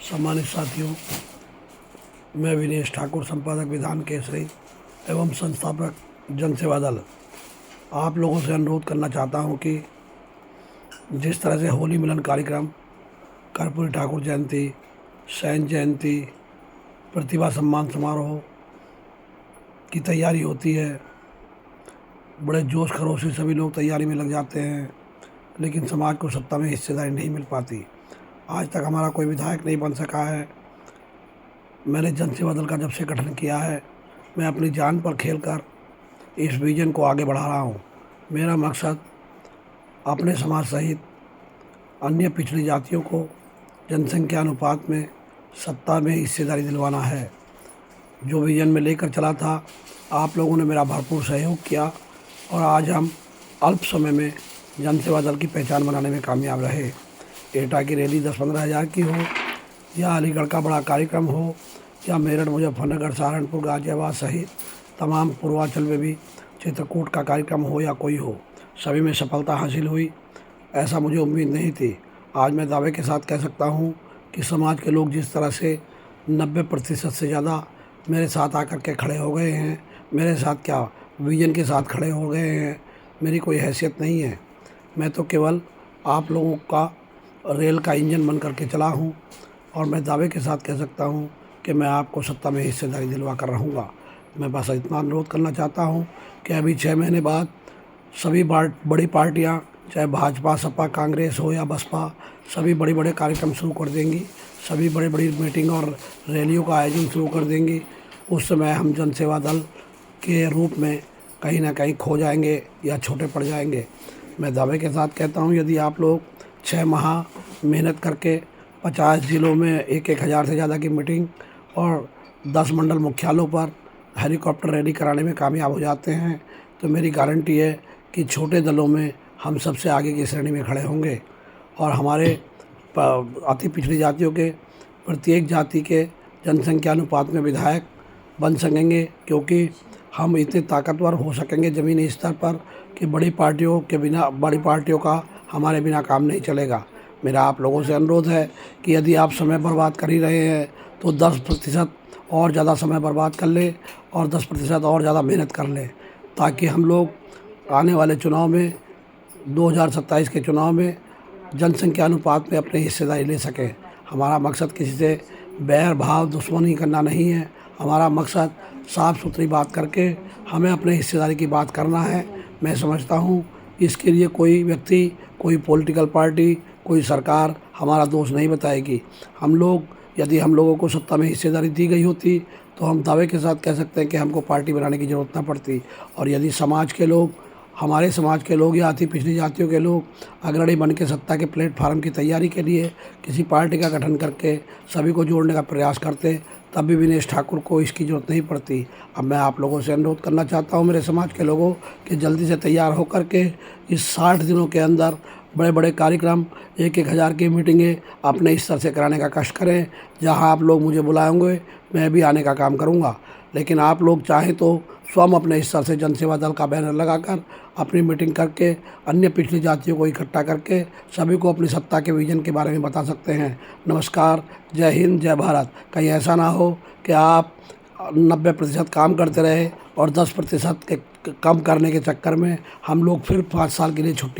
सम्मानित साथियों, मैं विनेश ठाकुर, संपादक विधान केसरी एवं संस्थापक जन सेवा दल, आप लोगों से अनुरोध करना चाहता हूं कि जिस तरह से होली मिलन कार्यक्रम, कर्पूरी ठाकुर जयंती, सैन जयंती, प्रतिभा सम्मान समारोह की तैयारी होती है, बड़े जोश खरोश से सभी लोग तैयारी में लग जाते हैं, लेकिन समाज को सत्ता में हिस्सेदारी नहीं मिल पाती। आज तक हमारा कोई विधायक नहीं बन सका है। मैंने जन सेवा दल का जब से गठन किया है, मैं अपनी जान पर खेलकर इस विजन को आगे बढ़ा रहा हूँ। मेरा मकसद अपने समाज सहित अन्य पिछड़ी जातियों को जनसंख्या अनुपात में सत्ता में हिस्सेदारी दिलवाना है। जो विजन में लेकर चला था, आप लोगों ने मेरा भरपूर सहयोग किया और आज हम अल्प समय में जन सेवा दल की पहचान बनाने में कामयाब रहे। एटा की रैली 10-15 हज़ार की हो, या अलीगढ़ का बड़ा कार्यक्रम हो, या मेरठ, मुजफ्फरनगर, सहारनपुर, गाजियाबाद सहित तमाम पूर्वांचल में भी चित्रकूट का कार्यक्रम हो या कोई हो, सभी में सफलता हासिल हुई। ऐसा मुझे उम्मीद नहीं थी। आज मैं दावे के साथ कह सकता हूँ कि समाज के लोग जिस तरह से 90% से ज़्यादा मेरे साथ आकर के खड़े हो गए हैं, मेरे साथ क्या विजन के साथ खड़े हो गए हैं। मेरी कोई हैसियत नहीं है, मैं तो केवल आप लोगों का रेल का इंजन बन करके चला हूँ और मैं दावे के साथ कह सकता हूँ कि मैं आपको सत्ता में हिस्सेदारी दिलवा कर रहूँगा। मैं बस इतना अनुरोध करना चाहता हूँ कि अभी 6 महीने बाद सभी बड़ी पार्टियाँ, चाहे भाजपा, सपा, कांग्रेस हो या बसपा, सभी बड़े बड़े कार्यक्रम शुरू कर देंगी, सभी बड़ी बड़ी मीटिंग और रैलियों का आयोजन शुरू कर देंगी। उस समय हम जन सेवा दल के रूप में कहीं ना कहीं खो जाएंगे या छोटे पड़ जाएंगे। मैं दावे के साथ कहता हूँ, यदि आप लोग 6 माह मेहनत करके 50 जिलों में 1-1 हज़ार से ज़्यादा की मीटिंग और 10 मंडल मुख्यालयों पर हेलीकॉप्टर रैली कराने में कामयाब हो जाते हैं, तो मेरी गारंटी है कि छोटे दलों में हम सबसे आगे की श्रेणी में खड़े होंगे और हमारे अति पिछड़ी जातियों के प्रत्येक जाति के जनसंख्या अनुपात में विधायक बन सकेंगे, क्योंकि हम इतने ताकतवर हो सकेंगे ज़मीनी स्तर पर कि बड़ी पार्टियों का हमारे बिना काम नहीं चलेगा। मेरा आप लोगों से अनुरोध है कि यदि आप समय बर्बाद कर ही रहे हैं तो 10% और ज़्यादा समय बर्बाद कर लें और 10% और ज़्यादा मेहनत कर लें, ताकि हम लोग आने वाले चुनाव में 2027 के चुनाव में जनसंख्या अनुपात में अपनी हिस्सेदारी ले सकें। हमारा मकसद किसी से बैर भाव दुश्मनी करना नहीं है। हमारा मकसद साफ़ सुथरी बात करके हमें अपने हिस्सेदारी की बात करना है। मैं समझता हूँ इसके लिए कोई व्यक्ति, कोई पॉलिटिकल पार्टी, कोई सरकार हमारा दोष नहीं बताएगी। यदि हम लोगों को सत्ता में हिस्सेदारी दी गई होती तो हम दावे के साथ कह सकते हैं कि हमको पार्टी बनाने की ज़रूरत न पड़ती। और यदि समाज के लोग, हमारे समाज के लोग या अति पिछड़ी जातियों के लोग अग्रणी बन के सत्ता के प्लेटफार्म की तैयारी के लिए किसी पार्टी का गठन करके सभी को जोड़ने का प्रयास करते, तब भी विनेश ठाकुर को इसकी ज़रूरत नहीं पड़ती। अब मैं आप लोगों से अनुरोध करना चाहता हूं, मेरे समाज के लोगों, कि जल्दी से तैयार होकर के इस 60 दिनों के अंदर बड़े बड़े कार्यक्रम, 1-1 हज़ार की मीटिंगें अपने स्तर से कराने का कष्ट करें। जहां आप लोग मुझे बुलाएंगे, मैं भी आने का काम करूंगा। लेकिन आप लोग चाहें तो स्वयं अपने स्तर से जन सेवा दल का बैनर लगाकर अपनी मीटिंग करके अन्य पिछड़ी जातियों को इकट्ठा करके सभी को अपनी सत्ता के विजन के बारे में बता सकते हैं। नमस्कार, जय हिंद, जय भारत। कहीं ऐसा ना हो कि आप 90% काम करते रहे और 10% के कम करने के चक्कर में हम लोग फिर 5 साल के लिए छुट्टी